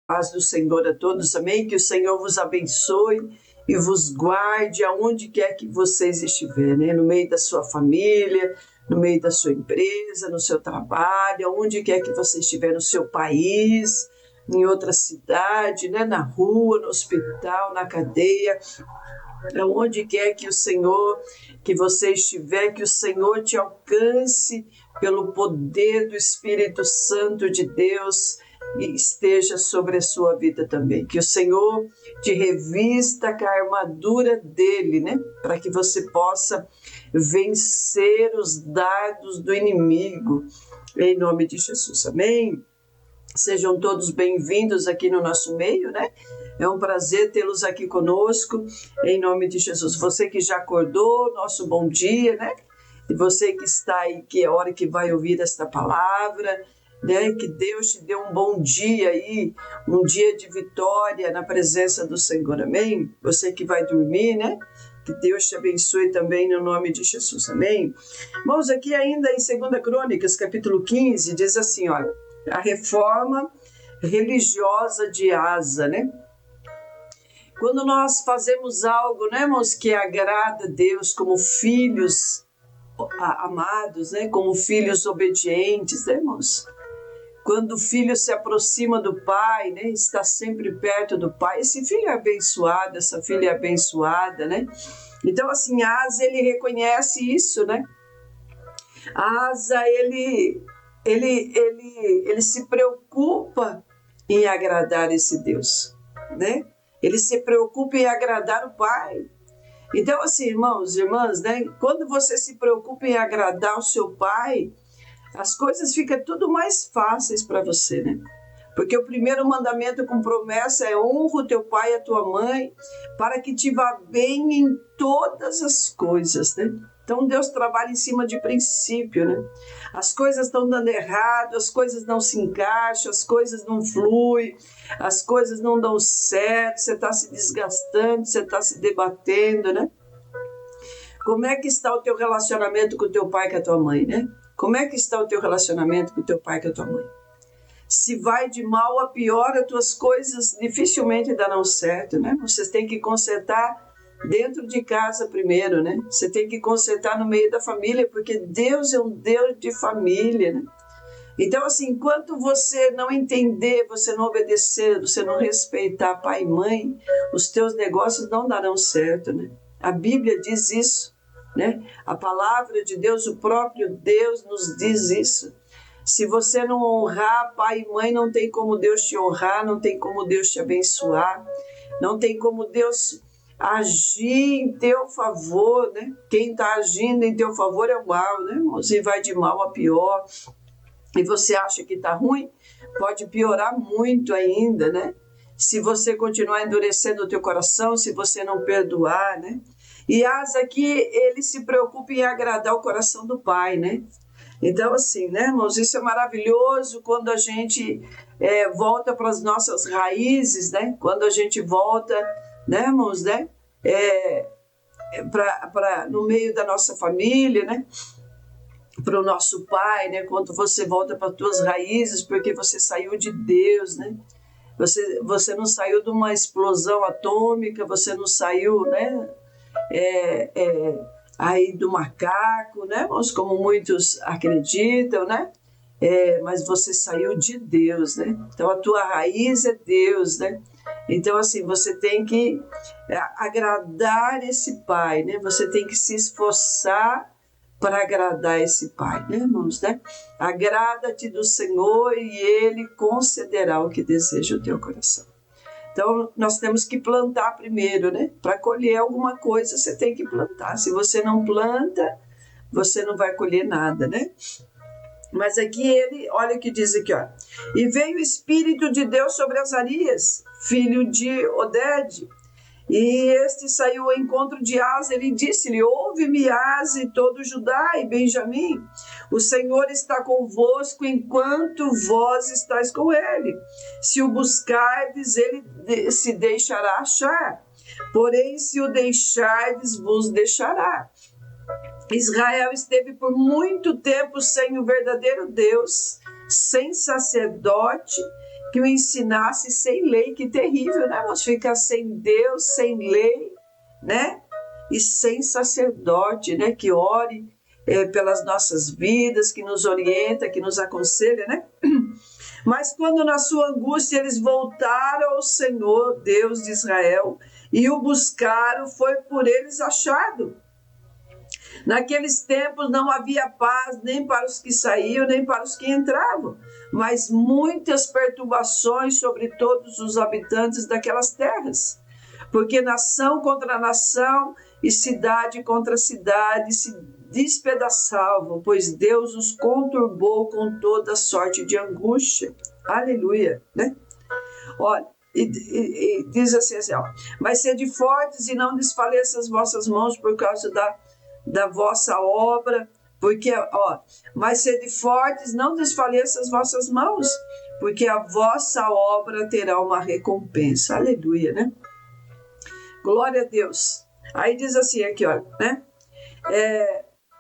Paz do Senhor a todos, amém? Que o Senhor vos abençoe e vos guarde aonde quer que vocês estiverem, né? No meio da sua família, no meio da sua empresa, no seu trabalho, aonde quer que você estiver, no seu país, em outra cidade, né? Na rua, no hospital, na cadeia, aonde quer que o Senhor, que você estiver, que o Senhor te alcance pelo poder do Espírito Santo de Deus e esteja sobre a sua vida também. Que o Senhor te revista com a armadura dele, né? Para que você possa vencer os dardos do inimigo. Em nome de Jesus, amém? Sejam todos bem-vindos aqui no nosso meio, né? É um prazer tê-los aqui conosco, em nome de Jesus. Você que já acordou, nosso bom dia, né? E você que está aí, que é a hora que vai ouvir esta palavra, né? Que Deus te dê um bom dia aí, um dia de vitória na presença do Senhor, amém? Você que vai dormir, né? Que Deus te abençoe também no nome de Jesus, amém? Irmãos, aqui ainda em 2 Crônicas, capítulo 15, diz assim, olha, a reforma religiosa de Asa, né? Quando nós fazemos algo, né, irmãos, que agrada a Deus como filhos amados, né, como filhos obedientes, né, irmãos? Quando o filho se aproxima do pai, né, está sempre perto do pai, esse filho é abençoado, essa filha é abençoada, né? Então, assim, Asa, ele reconhece isso, né? Asa, ele se preocupa em agradar esse Deus, né? Ele se preocupa em agradar o Pai. Então, assim, irmãos e irmãs, né? Quando você se preocupa em agradar o seu Pai, as coisas ficam tudo mais fáceis para você, né? Porque o primeiro mandamento com promessa é honra o teu pai e a tua mãe, para que te vá bem em todas as coisas, né? Então Deus trabalha em cima de princípio, né? As coisas estão dando errado, as coisas não se encaixam, as coisas não fluem, as coisas não dão certo, você está se desgastando, você está se debatendo, né? Como é que está o teu relacionamento com o teu pai e com a tua mãe, né? Como é que está o teu relacionamento com o teu pai e com a tua mãe? Se vai de mal a pior, as tuas coisas dificilmente darão certo, né? Vocês têm que consertar dentro de casa primeiro, né? Você tem que consertar no meio da família, porque Deus é um Deus de família, né? Então, assim, enquanto você não entender, você não obedecer, você não respeitar pai e mãe, os teus negócios não darão certo, né? A Bíblia diz isso, né? A palavra de Deus, o próprio Deus nos diz isso. Se você não honrar pai e mãe, não tem como Deus te honrar, não tem como Deus te abençoar, não tem como Deus agir em teu favor, né? Quem está agindo em teu favor é o mal, né? Você vai de mal a pior e você acha que está ruim, pode piorar muito ainda, né? Se você continuar endurecendo o teu coração, se você não perdoar, né? E Asa aqui, ele se preocupa em agradar o coração do pai, né? Então, assim, né, irmãos, isso é maravilhoso quando a gente volta para as nossas raízes, né? Quando a gente volta, né, irmãos, né? No meio da nossa família, né? Para o nosso pai, né? Quando você volta para as tuas raízes, porque você saiu de Deus, né? Você não saiu de uma explosão atômica, você não saiu, né? Aí do macaco, né? Como muitos acreditam, né? Mas você saiu de Deus, né? Então a tua raiz é Deus, né? Então assim, você tem que agradar esse pai, né? Você tem que se esforçar para agradar esse pai, né, irmãos, né? Agrada-te do Senhor e Ele concederá o que deseja o teu coração. Então, nós temos que plantar primeiro, né? Para colher alguma coisa, você tem que plantar. Se você não planta, você não vai colher nada, né? Mas aqui ele, olha o que diz aqui, ó. E veio o Espírito de Deus sobre Azarias, filho de Oded, e este saiu ao encontro de Asa, ele disse-lhe, ouve-me, Asa e todo Judá e Benjamim, o Senhor está convosco enquanto vós estáis com ele. Se o buscardes, ele se deixará achar, porém se o deixardes, vos deixará. Israel esteve por muito tempo sem o verdadeiro Deus, sem sacerdote que o ensinasse sem lei. Que terrível, né? Vamos ficar sem Deus, sem lei, né? E sem sacerdote, né? Que ore pelas nossas vidas, que nos orienta, que nos aconselha, né? Mas quando na sua angústia eles voltaram ao Senhor, Deus de Israel, e o buscaram, foi por eles achado. Naqueles tempos não havia paz nem para os que saíam, nem para os que entravam, mas muitas perturbações sobre todos os habitantes daquelas terras. Porque nação contra nação e cidade contra cidade se despedaçavam, pois Deus os conturbou com toda sorte de angústia. Aleluia, né? Olha, e diz assim, ó, mas sede fortes e não desfaleçam as vossas mãos por causa da vossa obra, porque, ó, mas sede fortes, não desfaleçam as vossas mãos, porque a vossa obra terá uma recompensa. Aleluia, né? Glória a Deus. Aí diz assim aqui, olha, né?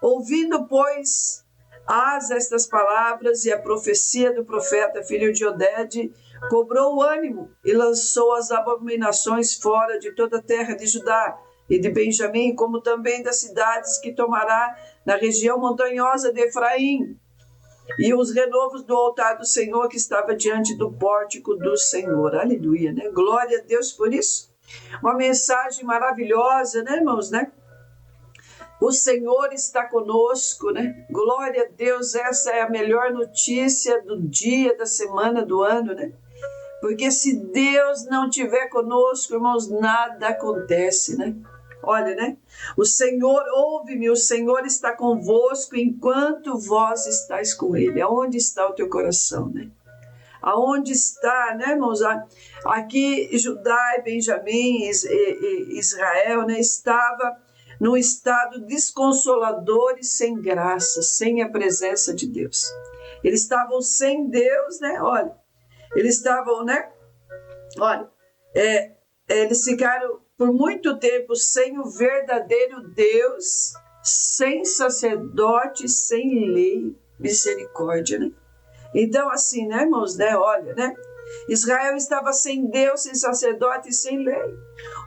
Ouvindo, pois, Asa estas palavras e a profecia do profeta, filho de Oded, cobrou o ânimo e lançou as abominações fora de toda a terra de Judá e de Benjamim, como também das cidades que tomará na região montanhosa de Efraim, e os renovos do altar do Senhor que estava diante do pórtico do Senhor. Aleluia, né? Glória a Deus por isso. Uma mensagem maravilhosa, né, irmãos, né? O Senhor está conosco, né? Glória a Deus, essa é a melhor notícia do dia, da semana, do ano, né? Porque se Deus não estiver conosco, irmãos, nada acontece, né? Olha, né? O Senhor, ouve-me, o Senhor está convosco enquanto vós estáis com Ele. Aonde está o teu coração, né? Aonde está, né, irmãos? Aqui, Judá e Benjamim, Israel, né, estava num estado desconsolador e sem graça, sem a presença de Deus. Eles estavam sem Deus, né? Olha, eles estavam, né? Olha, eles ficaram por muito tempo sem o verdadeiro Deus, sem sacerdote, sem lei, misericórdia, né? Então, assim, né, irmãos, né? Olha, né? Israel estava sem Deus, sem sacerdote e sem lei.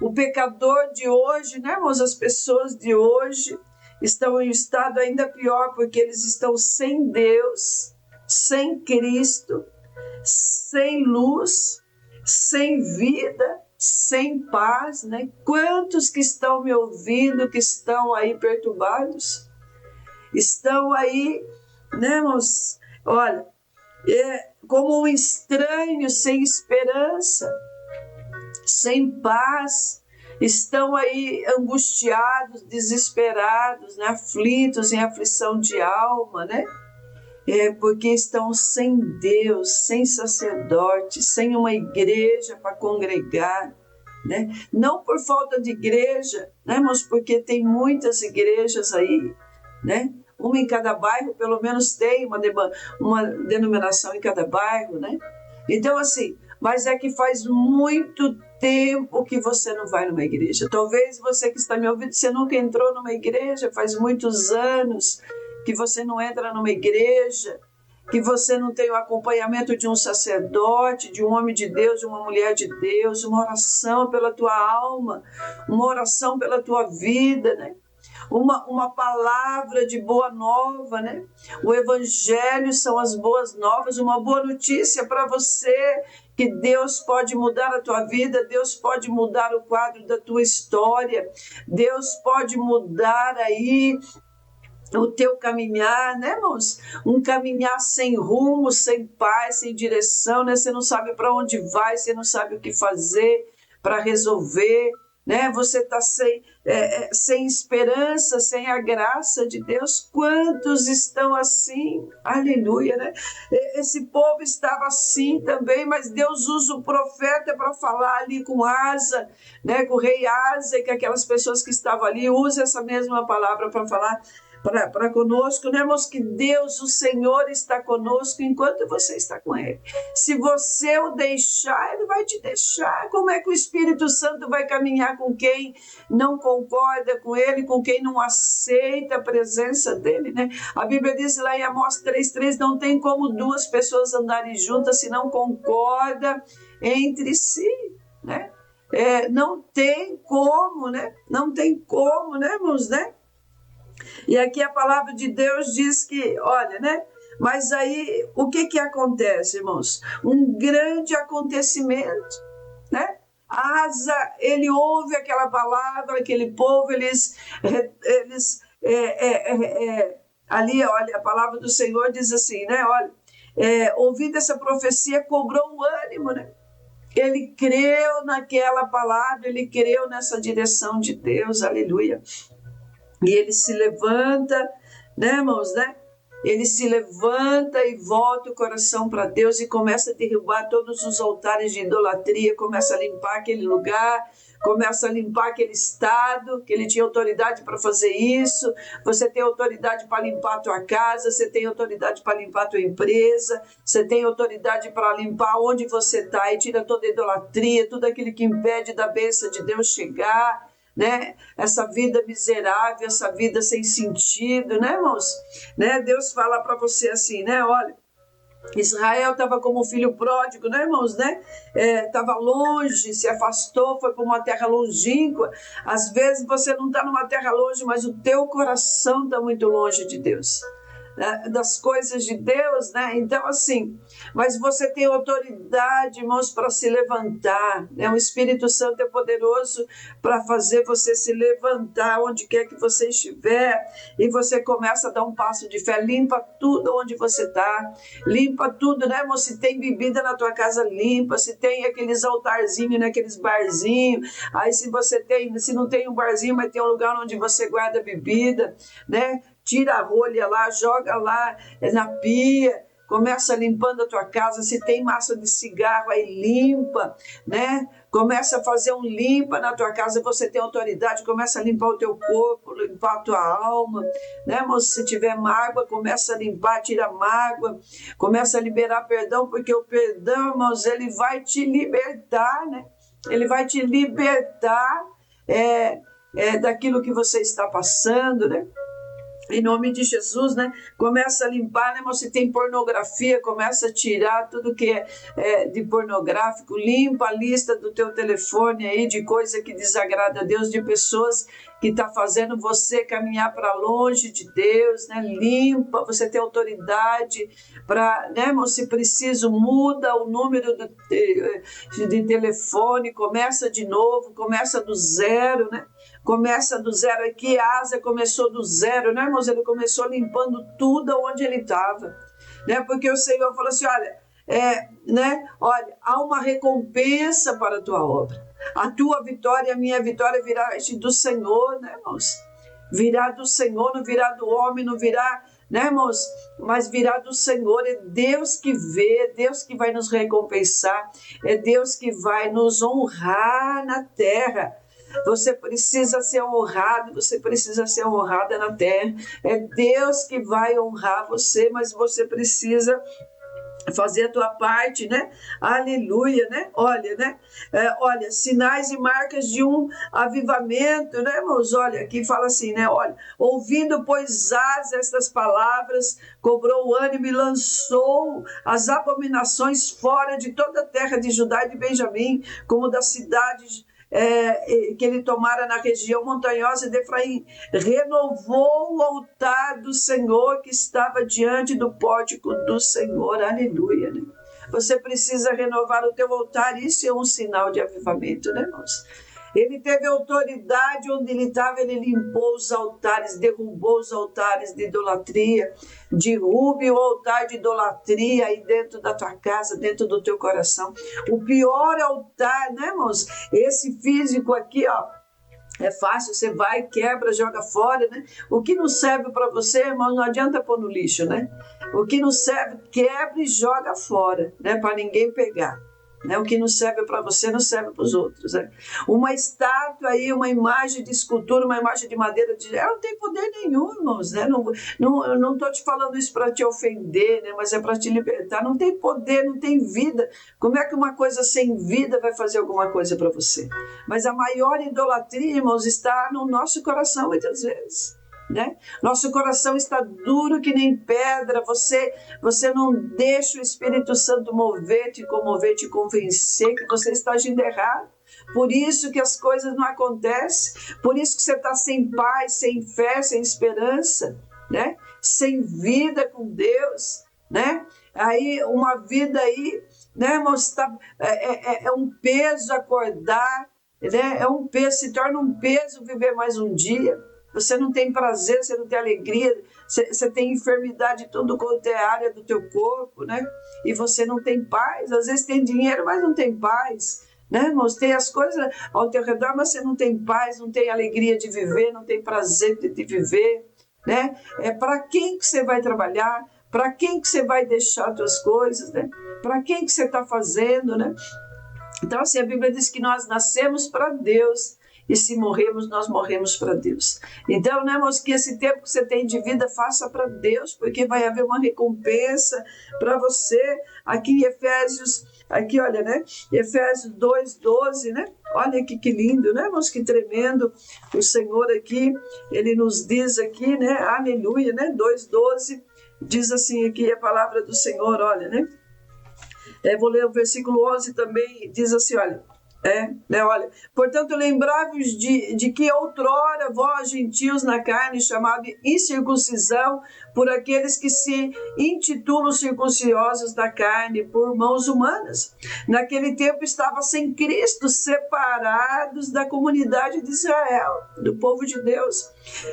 O pecador de hoje, né, irmãos? As pessoas de hoje estão em um estado ainda pior, porque eles estão sem Deus, sem Cristo, sem luz, sem vida, sem paz, né? Quantos que estão me ouvindo, que estão aí perturbados? Estão aí, né, irmãos? Olha, como um estranho sem esperança, sem paz, estão aí angustiados, desesperados, né? Aflitos, em aflição de alma, né? Porque estão sem Deus, sem sacerdote, sem uma igreja para congregar, né? Não por falta de igreja, né, mas porque tem muitas igrejas aí, né? Uma em cada bairro, pelo menos tem uma denominação em cada bairro, né? Então, assim, mas é que faz muito tempo que você não vai numa igreja. Talvez você que está me ouvindo, você nunca entrou numa igreja, faz muitos anos que você não entra numa igreja, que você não tem o acompanhamento de um sacerdote, de um homem de Deus, de uma mulher de Deus, uma oração pela tua alma, uma oração pela tua vida, né? Uma palavra de boa nova, né? O evangelho são as boas novas, uma boa notícia para você, que Deus pode mudar a tua vida, Deus pode mudar o quadro da tua história, Deus pode mudar aí o teu caminhar, né, irmãos? Um caminhar sem rumo, sem paz, sem direção, né? Você não sabe para onde vai, você não sabe o que fazer para resolver, né? Você está sem esperança, sem a graça de Deus. Quantos estão assim? Aleluia, né? Esse povo estava assim também, mas Deus usa o profeta para falar ali com Asa, né? Com o rei Asa, que aquelas pessoas que estavam ali, usa essa mesma palavra para falar para conosco, né, irmãos? Que Deus, o Senhor, está conosco enquanto você está com Ele. Se você o deixar, Ele vai te deixar. Como é que o Espírito Santo vai caminhar com quem não concorda com Ele, com quem não aceita a presença dEle, né? A Bíblia diz lá em Amós 3,3, não tem como duas pessoas andarem juntas se não concordam entre si, né? Não tem como, né? Não tem como, né, irmãos, né? E aqui a palavra de Deus diz que, olha, né? Mas aí, o que acontece, irmãos? Um grande acontecimento, né? Asa, ele ouve aquela palavra, aquele povo, ali, olha, a palavra do Senhor diz assim, né? Olha, ouvindo essa profecia, cobrou o ânimo, né? Ele creu naquela palavra, ele creu nessa direção de Deus, aleluia. E ele se levanta, né, irmãos, né? Ele se levanta e volta o coração para Deus e começa a derrubar todos os altares de idolatria, começa a limpar aquele lugar, começa a limpar aquele estado, que ele tinha autoridade para fazer isso. Você tem autoridade para limpar a tua casa, você tem autoridade para limpar a tua empresa, você tem autoridade para limpar onde você está e tira toda a idolatria, tudo aquilo que impede da bênção de Deus chegar, né? Essa vida miserável, essa vida sem sentido, né, irmãos? Né? Deus fala para você assim, né? Olha, Israel estava como um filho pródigo, né, irmãos, né? Estava longe, se afastou, foi para uma terra longínqua. Às vezes você não está numa terra longe, mas o teu coração está muito longe de Deus, né? Das coisas de Deus, né? Então, assim, mas você tem autoridade, irmãos, para se levantar, né? O Espírito Santo é poderoso para fazer você se levantar onde quer que você estiver, e você começa a dar um passo de fé, limpa tudo onde você está, limpa tudo, né, irmão? Se tem bebida na tua casa, limpa, se tem aqueles altarzinhos, né, aqueles barzinhos, aí se não tem um barzinho, mas tem um lugar onde você guarda bebida, né? Tira a rolha lá, joga lá na pia, começa limpando a tua casa. Se tem massa de cigarro, aí limpa, né? Começa a fazer um limpa na tua casa, você tem autoridade, começa a limpar o teu corpo, limpar a tua alma, né, moço? Se tiver mágoa, começa a limpar, tira a mágoa, começa a liberar perdão, porque o perdão, irmãos, ele vai te libertar, né? Ele vai te libertar daquilo que você está passando, né? Em nome de Jesus, né? Começa a limpar, né, irmão? Se tem pornografia, começa a tirar tudo que é de pornográfico, limpa a lista do teu telefone aí de coisa que desagrada a Deus, de pessoas que tá fazendo você caminhar para longe de Deus, né? Limpa, você tem autoridade para, né, irmão? Se preciso, muda o número de telefone, começa de novo, começa do zero, né? Começa do zero aqui, a Asa começou do zero, né, irmãos? Ele começou limpando tudo onde ele estava, né? Porque o Senhor falou assim, olha, né? Olha, há uma recompensa para a tua obra. A tua vitória, a minha vitória virá do Senhor, né, irmãos? Virá do Senhor, não virá do homem, não virá, né, irmãos? Mas virá do Senhor. É Deus que vê, é Deus que vai nos recompensar, é Deus que vai nos honrar na terra. Você precisa ser honrado, você precisa ser honrada na terra. É Deus que vai honrar você, mas você precisa fazer a tua parte, né? Aleluia, né? Olha, né? Olha, sinais e marcas de um avivamento, né, irmãos? Olha, aqui fala assim, né? Olha, ouvindo, pois, Asa estas palavras, cobrou o ânimo e lançou as abominações fora de toda a terra de Judá e de Benjamim, como das cidades que ele tomara na região montanhosa de Efraim. Renovou o altar do Senhor que estava diante do pórtico do Senhor. Aleluia, né? Você precisa renovar o teu altar. Isso é um sinal de avivamento, né, irmãos? Ele teve autoridade onde ele estava, ele limpou os altares, derrubou os altares de idolatria. Derrube o altar de idolatria aí dentro da tua casa, dentro do teu coração. O pior altar, né, irmãos? Esse físico aqui, ó, é fácil, você vai, quebra, joga fora, né? O que não serve para você, irmão, não adianta pôr no lixo, né? O que não serve, quebra e joga fora, né? Para ninguém pegar. né? O que não serve para você não serve para os outros, né? Uma estátua aí, uma imagem de escultura, uma imagem de madeira, ela não tem poder nenhum, irmãos, né? Não estou te falando isso para te ofender, né? Mas é para te libertar. Não tem poder, não tem vida. Como é que uma coisa sem vida vai fazer alguma coisa para você? Mas a maior idolatria, irmãos, está no nosso coração muitas vezes, né? Nosso coração está duro que nem pedra. Você não deixa o Espírito Santo mover, te comover, te convencer que você está agindo errado. Por isso que as coisas não acontecem. Por isso que você está sem paz, sem fé, sem esperança, né? Sem vida com Deus, né? Aí uma vida aí, né, irmãos, é um peso acordar, né? É um peso, se torna um peso viver mais um dia. Você não tem prazer, você não tem alegria, você tem enfermidade em tudo quanto é área do teu corpo, né? E você não tem paz. Às vezes tem dinheiro, mas não tem paz, né, irmãos? Tem as coisas ao teu redor, mas você não tem paz, não tem alegria de viver, não tem prazer de viver, né? É para quem que você vai trabalhar? Para quem que você vai deixar as tuas coisas, né? Para quem que você está fazendo, né? Então, assim, a Bíblia diz que nós nascemos para Deus. E se morremos, nós morremos para Deus. Então, né, irmãos, que esse tempo que você tem de vida, faça para Deus, porque vai haver uma recompensa para você. Aqui em Efésios, aqui, olha, né? Efésios 2:12, né? Olha que lindo, né, irmãos? Que tremendo. O Senhor aqui, Ele nos diz aqui, né? Aleluia, né? 2:12, diz assim aqui a palavra do Senhor, olha, né? Vou ler o versículo 11 também, diz assim, olha. Olha, portanto, lembrai-vos de que outrora vós, gentios na carne, chamado incircuncisão, por aqueles que se intitulam circuncisos da carne por mãos humanas. Naquele tempo estava sem Cristo, separados da comunidade de Israel, do povo de Deus,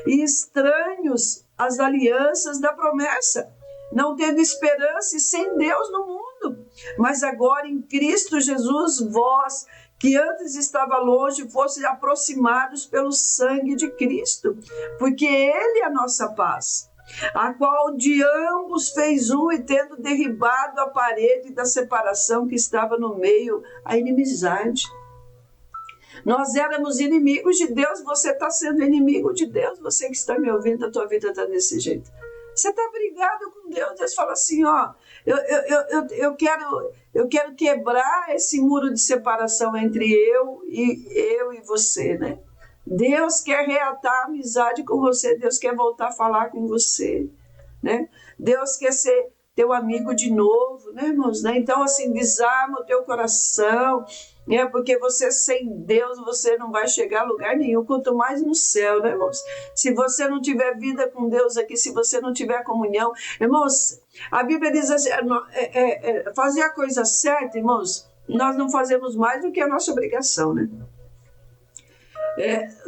e estranhos às alianças da promessa, não tendo esperança e sem Deus no mundo. Mas agora em Cristo Jesus, vós, que antes estava longe, fossem aproximados pelo sangue de Cristo, porque Ele é a nossa paz, a qual de ambos fez um, e tendo derribado a parede da separação que estava no meio, a inimizade. Nós éramos inimigos de Deus, você está sendo inimigo de Deus, você que está me ouvindo, a tua vida está desse jeito. Você está brigado com Deus. Deus fala assim, ó, eu quero quebrar esse muro de separação entre eu e você, né? Deus quer reatar a amizade com você, Deus quer voltar a falar com você, né? Deus quer ser teu amigo de novo, né, irmãos? Né? Então, assim, desarma o teu coração, né? Porque você sem Deus, você não vai chegar a lugar nenhum, quanto mais no céu, né, irmãos? Se você não tiver vida com Deus aqui, se você não tiver comunhão, irmãos, a Bíblia diz assim, fazer a coisa certa, irmãos, nós não fazemos mais do que a nossa obrigação, né?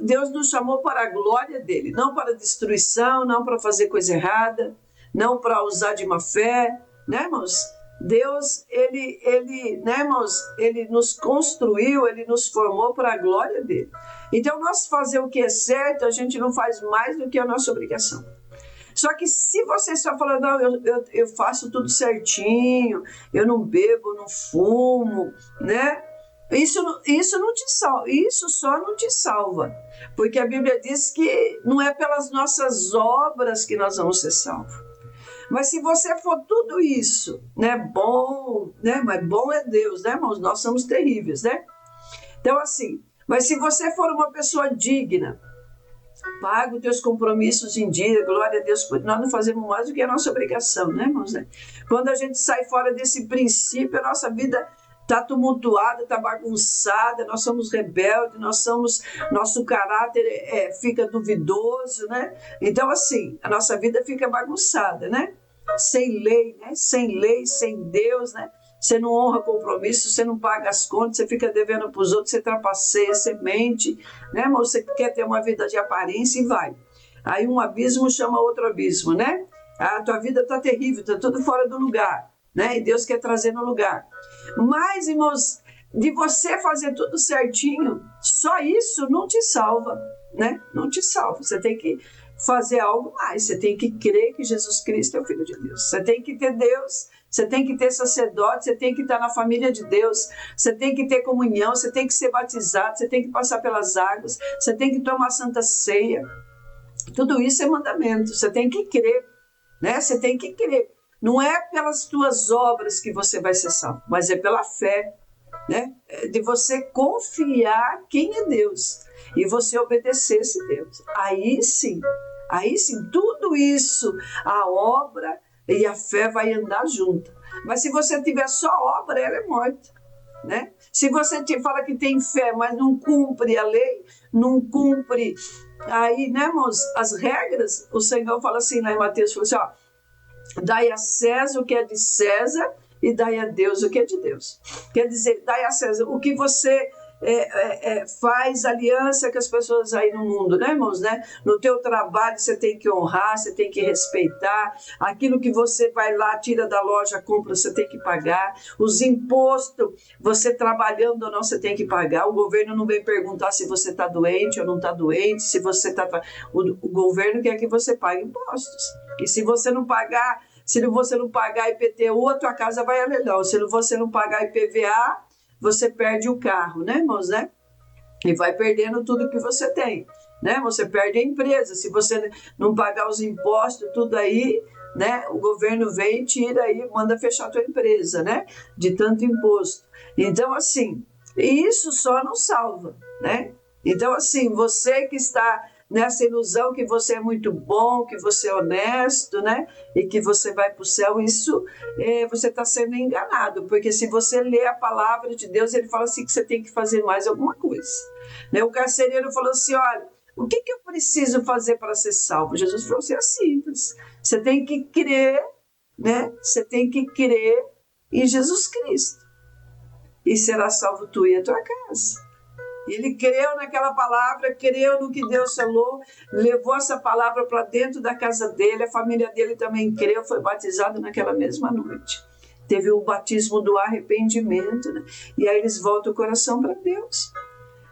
Deus nos chamou para a glória dele, não para a destruição, não para fazer coisa errada, não para usar de má fé, né, irmãos? Deus, né, irmãos, Ele nos construiu, Ele nos formou para a glória dele. Então, nós fazer o que é certo, a gente não faz mais do que a nossa obrigação. Só que se você está falando, não, eu faço tudo certinho, eu não bebo, não fumo, né? Isso não te salva, isso só não te salva, porque a Bíblia diz que não é pelas nossas obras que nós vamos ser salvos. Mas se você for tudo isso, né, bom, né, mas bom é Deus, né, irmãos? Nós somos terríveis, né? Então, assim, mas se você for uma pessoa digna, paga os teus compromissos em dia, glória a Deus, nós não fazemos mais do que a nossa obrigação, né, irmãos? Né? Quando a gente sai fora desse princípio, a nossa vida está tumultuada, está bagunçada, nós somos rebeldes, nosso caráter fica duvidoso, né? Então, assim, a nossa vida fica bagunçada, né? Sem lei, né? Sem lei, sem Deus, né? Você não honra compromisso, você não paga as contas, você fica devendo para os outros, você trapaceia, você mente, né, irmão? Você quer ter uma vida de aparência e vai. Aí um abismo chama outro abismo, né? A tua vida está terrível, está tudo fora do lugar, né? E Deus quer trazer no lugar. Mas, irmãos, de você fazer tudo certinho, só isso não te salva, né? Não te salva. Você tem que fazer algo mais. Você tem que crer que Jesus Cristo é o Filho de Deus. Você tem que ter Deus. você tem que ter sacerdote, você tem que estar na família de Deus, você tem que ter comunhão, você tem que ser batizado, você tem que passar pelas águas, você tem que tomar santa ceia. Tudo isso é mandamento, você tem que crer, né? Você tem que crer. Não é pelas tuas obras que você vai ser salvo, mas é pela fé, né? De você confiar quem é Deus e você obedecer esse Deus. Aí sim, tudo isso, a obra e a fé vai andar junto. Mas se você tiver só obra, ela é morta, né? Se você te fala que tem fé, mas não cumpre a lei, não cumpre aí, né, irmãos, as regras, o Senhor fala assim lá em Mateus, falou assim, ó, dai a César o que é de César e dai a Deus o que é de Deus. Quer dizer, dai a César o que você faz aliança com as pessoas aí no mundo, né, irmãos? Né? No teu trabalho você tem que honrar, você tem que respeitar. Aquilo que você vai lá, tira da loja, compra, você tem que pagar. Os impostos, você trabalhando ou não, você tem que pagar. O governo não vem perguntar se você está doente ou não está doente, se você está... O governo quer que você pague impostos. E se você não pagar, IPTU, a tua casa vai a leilão. Se você não pagar IPVA, você perde o carro, né, irmãos, né? E vai perdendo tudo que você tem, né? Você perde a empresa. Se você não pagar os impostos, tudo aí, né? O governo vem e tira aí, manda fechar a tua empresa, né? De tanto imposto. Então, assim, isso só não salva, né? Então, assim, você que está nessa ilusão que você é muito bom, que você é honesto, né? E que você vai para o céu, isso você está sendo enganado, porque se você lê a palavra de Deus, ele fala assim que você tem que fazer mais alguma coisa. Né? O carcereiro falou assim, olha, o que eu preciso fazer para ser salvo? Jesus falou assim, é simples, você tem que crer, né? Você tem que crer em Jesus Cristo e será salvo tu e a tua casa. Ele creu naquela palavra, creu no que Deus falou, levou essa palavra para dentro da casa dele, a família dele também creu, foi batizado naquela mesma noite. Teve o batismo do arrependimento, né? E aí eles voltam o coração para Deus.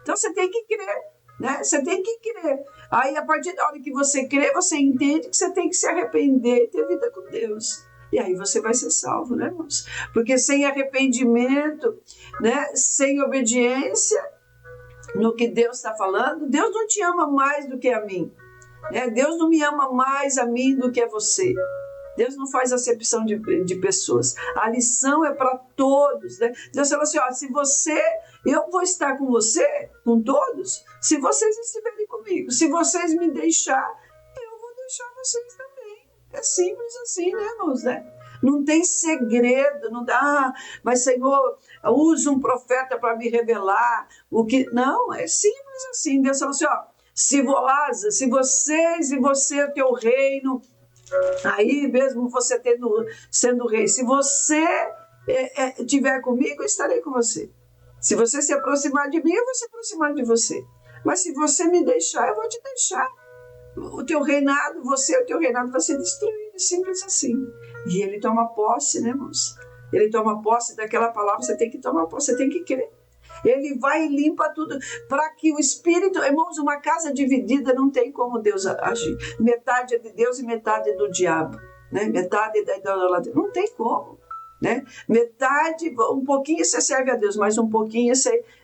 Então você tem que crer, né? Você tem que crer. Aí a partir da hora que você crê, você entende que você tem que se arrepender e ter vida com Deus. E aí você vai ser salvo, né, irmãos? Porque sem arrependimento, né? Sem obediência no que Deus está falando, Deus não te ama mais do que a mim, né? Deus não me ama mais a mim do que a você. Deus não faz acepção de pessoas. A lição é para todos, né? Deus fala assim, ó, eu vou estar com você, com todos, se vocês estiverem comigo. Se vocês me deixar, eu vou deixar vocês também. É simples assim, né, irmãos, né? Não tem segredo, não dá, mas Senhor, usa um profeta para me revelar o que... Não, é simples assim. Deus falou assim, ó, se vocês e você, o teu reino, aí mesmo você sendo rei, se você estiver comigo, eu estarei com você. Se você se aproximar de mim, eu vou se aproximar de você. Mas se você me deixar, eu vou te deixar. O teu reinado vai ser destruído, simples assim. E ele toma posse, né, irmãos? Ele toma posse daquela palavra, você tem que tomar posse, você tem que crer. Ele vai e limpa tudo, para que o Espírito... Irmãos, uma casa dividida não tem como Deus agir. Metade é de Deus e metade é do diabo, né? Metade é da idolatria. Não tem como, né? Metade, um pouquinho você serve a Deus, mas um pouquinho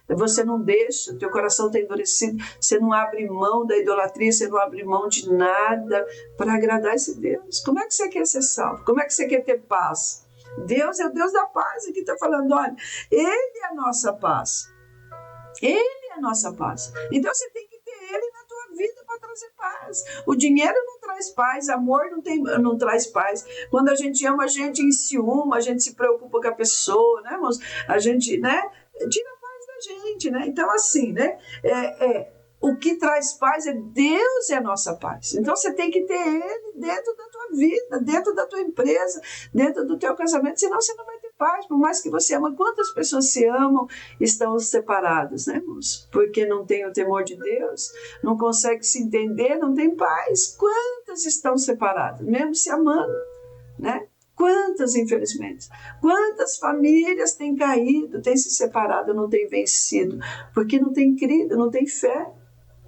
você não deixa, teu coração está endurecido, você não abre mão da idolatria, você não abre mão de nada para agradar esse Deus. Como é que você quer ser salvo? Como é que você quer ter paz? Deus é o Deus da paz, aqui está falando, olha, Ele é a nossa paz. Ele é a nossa paz. Então você tem que ter Ele na tua vida para trazer paz. O dinheiro não traz paz, amor não traz paz. Quando a gente ama, a gente enciuma, a gente se preocupa com a pessoa, né, irmãos? A gente, né, tira a paz da gente, né? Então, assim, né, o que traz paz é Deus, é a nossa paz. Então você tem que ter Ele dentro da tua vida, dentro da tua empresa, dentro do teu casamento, senão você não vai ter paz, por mais que você ama. Quantas pessoas se amam estão separadas, né, irmãos? Porque não tem o temor de Deus, não consegue se entender, não tem paz. Quantas estão separadas, mesmo se amando, né? Quantas, infelizmente, quantas famílias têm caído, têm se separado, não têm vencido, porque não têm crido, não têm fé,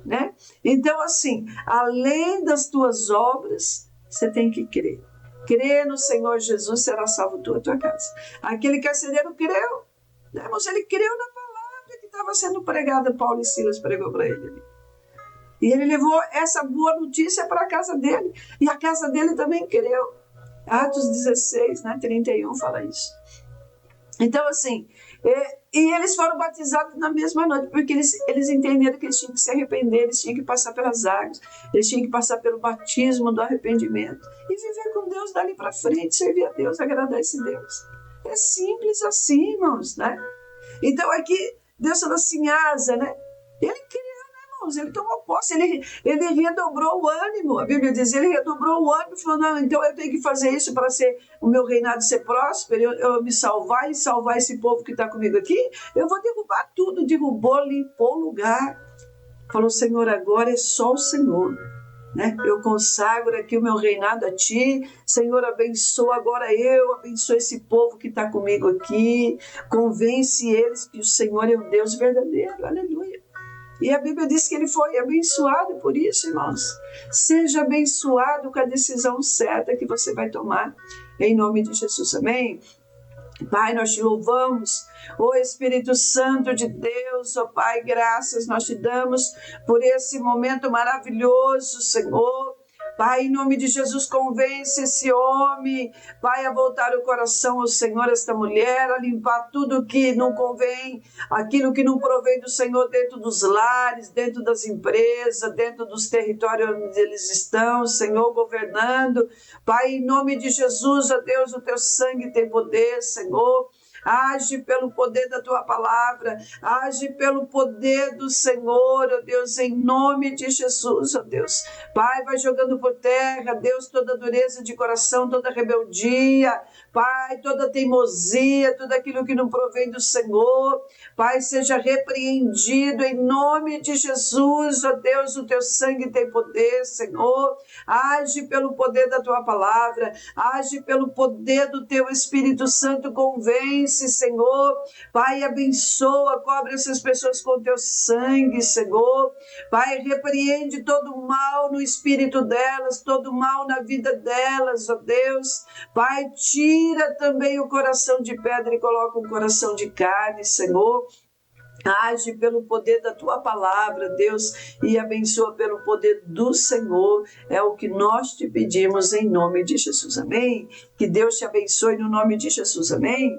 né? Então, assim, além das tuas obras, você tem que crer. Crê no Senhor Jesus, será salvo tu e a tua casa. Aquele carcereiro creu, né, irmãos? Ele creu na palavra que estava sendo pregada. Paulo e Silas pregou para ele. E ele levou essa boa notícia para a casa dele. E a casa dele também creu. Atos 16, né, 31 fala isso. Então, assim, e eles foram batizados na mesma noite, porque eles entenderam que eles tinham que se arrepender, eles tinham que passar pelas águas, eles tinham que passar pelo batismo do arrependimento e viver com Deus dali para frente, servir a Deus, agradar esse Deus. É simples assim, irmãos, né? Então, aqui, Deus falou assim, Asa, né? Ele criou, né, irmãos? Ele tomou posse, ele redobrou o ânimo. A Bíblia diz, ele redobrou o ânimo e falou, não, então eu tenho que fazer isso para o meu reinado ser próspero, eu me salvar e salvar esse povo que está comigo aqui. Eu vou derrubar tudo. Derrubou, limpou o lugar. Falou, Senhor, agora é só o Senhor. Né? Eu consagro aqui o meu reinado a ti, Senhor, abençoa agora abençoa esse povo que está comigo aqui, convence eles que o Senhor é o Deus verdadeiro, aleluia. E a Bíblia diz que ele foi abençoado por isso, irmãos. Seja abençoado com a decisão certa que você vai tomar, em nome de Jesus, amém? Pai, nós te louvamos, ó Espírito Santo de Deus, ó Pai, graças nós te damos por esse momento maravilhoso, Senhor. Pai, em nome de Jesus, convence esse homem, Pai, a voltar o coração ao Senhor, esta mulher, a limpar tudo que não convém, aquilo que não provém do Senhor dentro dos lares, dentro das empresas, dentro dos territórios onde eles estão, Senhor, governando. Pai, em nome de Jesus, ó Deus, o teu sangue tem poder, Senhor. Age pelo poder da tua palavra, age pelo poder do Senhor, ó Deus, em nome de Jesus, ó Deus. Pai, vai jogando por terra, Deus, toda dureza de coração, toda rebeldia, Pai, toda teimosia, tudo aquilo que não provém do Senhor, Pai, seja repreendido em nome de Jesus, ó Deus, o teu sangue tem poder, Senhor. Age pelo poder da tua palavra, age pelo poder do teu Espírito Santo, convence, Senhor. Pai, abençoa, cobre essas pessoas com teu sangue, Senhor. Pai, repreende todo o mal no espírito delas, todo o mal na vida delas, ó Deus. Pai, tira também o coração de pedra e coloca um coração de carne, Senhor. Age pelo poder da tua palavra, Deus, e abençoa pelo poder do Senhor. É o que nós te pedimos em nome de Jesus, amém? Que Deus te abençoe no nome de Jesus, amém?